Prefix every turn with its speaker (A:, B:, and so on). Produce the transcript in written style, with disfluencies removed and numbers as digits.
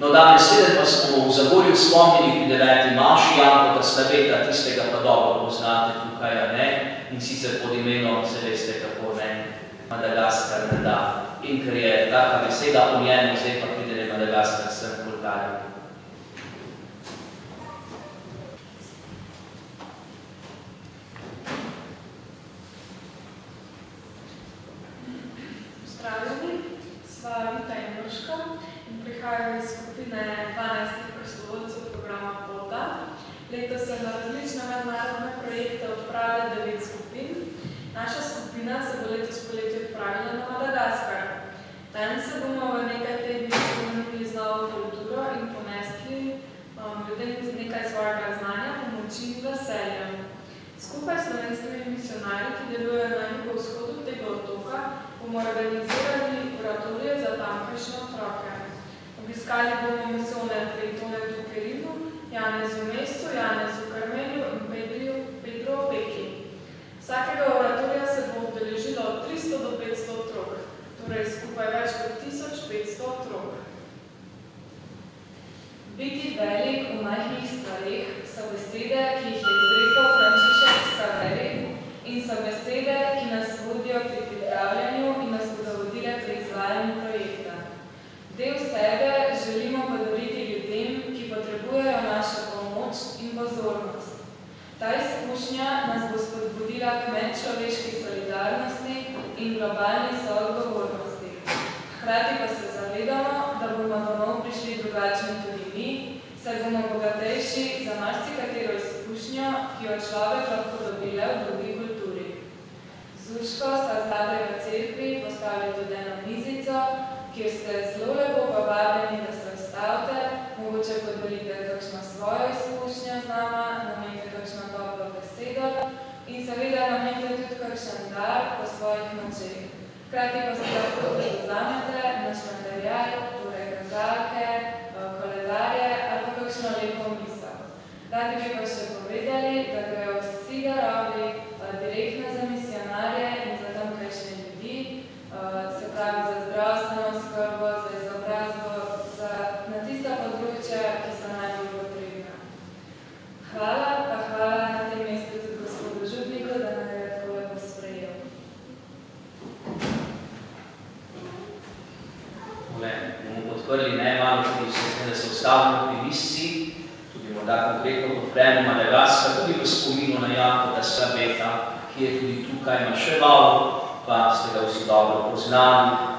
A: No, danes veden pa smo v Zagorju spomnili pri 9. maši Jankota Slaveta, tistega pa dobro poznate tukaj, a ne? In sicer pod imenom, se veste kako, ne? Madagaskar ne da. In ker je taka beseda o njemu, zdaj pa pride Madagaskar sem Bulgarija.
B: Pozdravljeni, sva Vita in Mrška in prihajajo iz skupine 12 prostovoljcev programa POTA. Letos se na različne mednarodne projekte odpravlja 9 skupin. Naša skupina se bo letos poleti odpravila na Madagaskar. Tam se bomo v nekaj tednih spremenili z novo kulturo in ponesli ljudem nekaj svojega znanja, pomoči in veselja. Skupaj s slovenskimi misionarji, ki delujejo na jugovzhodu tega otoka, bomo organizirali oratorije za tamkajšnje otroke. Obiskali bomo misone pri Tonetu Kerinu, Janezu Mestu, Janezu Karmelju in Pedro Opeki. Vsakega oratorija se bo udeležilo od 300 do 500 otrok, torej skupaj več kot 1500 otrok.
C: Biti velik v majhnih stvareh so besede, ki jih je izrekel Frančišek Xaveri in so besede, ki nas vodijo pri pripravljanju in nas bodo vodile pri izvajanju projekta. Del sebe želimo podariti ljudem, ki potrebujejo našo pomoč in pozornost. Ta izkušnja nas bo spodbudila k medčloveški solidarnosti in globalni soodgovornosti. Hkrati pa se zavedamo, da bomo domov prišli drugačni tudi mi, saj bomo bogatejši za marsikatero izkušnjo, ki jo človek lahko dobi le v drugi kulturi. Z Urško sta zadaj v cerkvi postavili tudi eno mizico, kjer ste zelo lepo povabljeni, da se ustavite, mogoče podelite kakšno svojo izkušnjo z nama, namenite kakšno dobro besedo in seveda namenite tudi kakšen dar po svojih močeh. Hkrati pa se lahko tudi vzamete naš material, torej kazalke, koledarje ali pa kakšno lepo misel. Radi bi pa še povedali, da grejo vsi darovi direktno za misionarje in za tamkajšnje ljudi, se pravi za zdravstveno skrbo, za izobrazbo, na tista področja, ki so najbolj potrebna. Hvala na tem mestu tudi gospodu župniku, da nam je tako lepo sprejel.
A: Bomo odprli malo tudi vse, da se ostavimo pri misci, tudi morda konkretno podpremo Madagaskar, tudi v spominu na Jankota Slaveta, ki je tudi tukaj maševal, pa ste ga vsi dobro poznali.